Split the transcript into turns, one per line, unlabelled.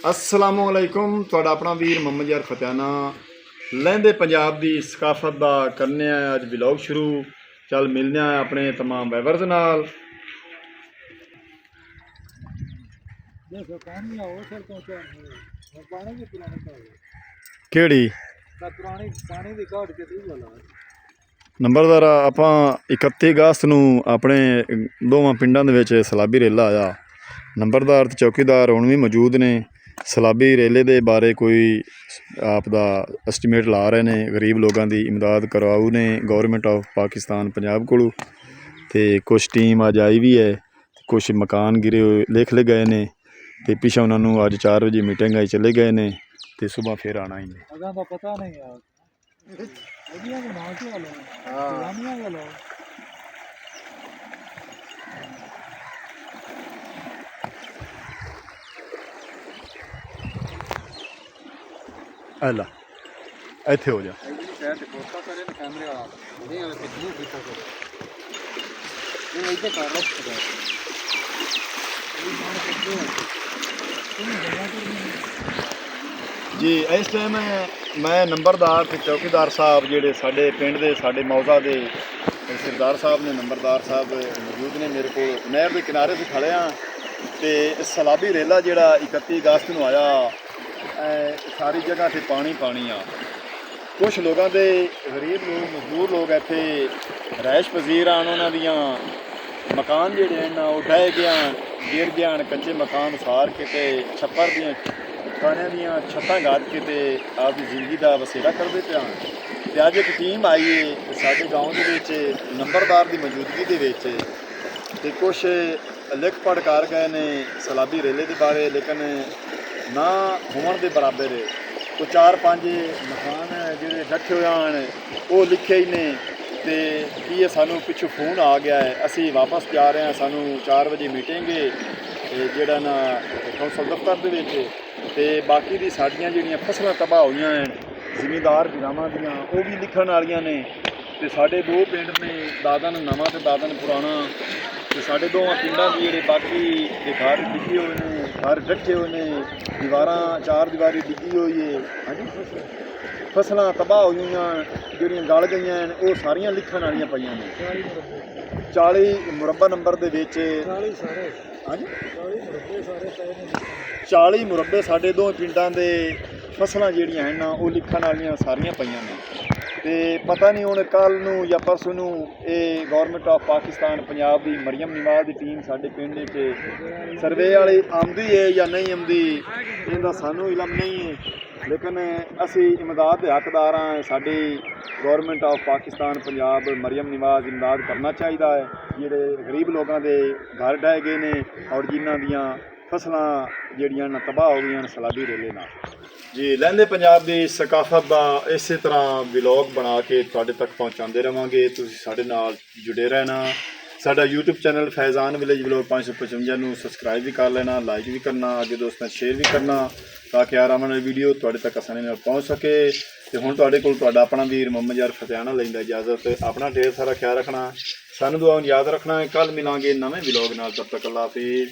अस्सलामुअलैकुम तुहाडा अपना वीर मोहम्मद यार फतेहाना लहंदे पंजाब दी सकाफत दा करने अज व्लॉग शुरू। चल मिलने अपने तमाम वाइवर्स नाल। केड़ी नंबरदार आपां 31 अगस्त नूं अपने दोवां पिंडां दे विच सलाबी रेला आया। नंबरदार ते चौकीदार हुण भी मौजूद ने। सलाबी रेले दे बारे कोई आपदा एस्टीमेट ला रहे ने, गरीब लोगों की इमदाद करवाऊ ने गौरमेंट ऑफ पाकिस्तान पंजाब कोलू। ते कुछ टीम अज आई भी है, कुछ मकान गिरे हुए लिख ले गए ने। ते पिछा उन्होंने अज 4 बजे मीटिंग आई चले गए ने ते सुबह फिर आना ही ने। पता नहीं यार अला इत्थे हो जा जी। इस टाइम मैं नंबरदार ते चौकीदार साहब जेडे साडे पिंड दे साडे मौजा दे सरदार साहब ने, नंबरदार साहब मौजूद ने मेरे को। नहर के किनारे से खड़े हाँ ते सलाबी रेला जेड़ा 31 अगस्त नूं आया, सारी जगह से पानी पानी आ। कुछ लोगों के गरीब लोग मजदूर लोग इत्थे रहायश पजीर आन, उन्हां दियां मकान जेडे हैं ना वो ढह गया गिर गया। कच्चे मकान सार के ते छप्पर दियां खाने दियां छत्तां गाद के ते आपकी जिंदगी का वसेरा करते पे हैं। ते अज एक टीम आई है साडे गाँव दे विच नंबरदार की मौजूदगी दे विच ते कुछ लिख पढ़ कर गए ने सलाबी रेले के बारे, लेकिन ना होने के बराबर को 4-5 मकान जोड़े डटे हुए हैं वो लिखे ही ने। तो कि सानू पिछू फोन आ गया है, असी वापस जा रहे हैं, सानू 4 बजे मीटिंग है जोड़ा ना कौंसल दफ्तर के। बाकी दी साड़ियाँ जिहड़ियां फसलां तबाह हुई हैं जिमीदार गिरावां दियां वो भी लिखण वालियां ने। ते साडे 2 पिंड ने, दादन नवां ते दादन पुराना। ते साडे 2 पिंडां दी जिहड़े बाकी दे घर डिग्गे हुए ने, घर डटे हुए ने, दीवारां 4 दीवारी डिग्गी हुई है। हाँ जी, फसलां तबाह हुई जिहड़ियां गल गई हैं वो सारियां लिखण वालियां पईयां ने। 40 मुरब्बा नंबर दे विच 40 मुरब्बे साडे 2 पिंडां दे फसलां जिहड़ियां हैं ना वो लिखण वालियां सारियां पईयां ने। ते पता नहीं हुण कल नूं या परसों नूं गौरमेंट ऑफ पाकिस्तान पंजाब की मरियम निवाज की टीम साडे पिंड च सर्वे वाली आंदी है या नहीं आंदी इहदा सानू इलम नहीं है, लेकिन असी इमदाद के हकदार हाँ। साडी गौरमेंट ऑफ पाकिस्तान पंजाब मरियम निवाज इमदाद करना चाहिए है जिहड़े गरीब लोगों के घर ढह गए ने और जिन्हां दियां फसलां जिहड़ियां न तबाह हो गई सलाबी रेले नाल। जी लहंदे पंजाब की सकाफत का इस तरह व्लॉग बना के तुहाडे तक पहुँचाते रहांगे। तुसीं साडे नाल जुड़े रहना। साडा YouTube channel Faizan village vlog 555 नूं सबसक्राइब भी कर लेना, लाइक भी करना, अगे दोस्तों शेयर भी करना ताकि आने वाली वीडियो तुहाडे तक आसानी नाल पहुँच सके। तो हुण तुहाडे कोल तुहाडा अपना वीर मोहम्मद यार फतेहाना लैंदा इजाजत। अपना ढेर सारा ख्याल रखना, सानू दुआ याद रखना। कल मिलांगे नवें व्लॉग नाल, तब तक अल्लाह हाफिज़।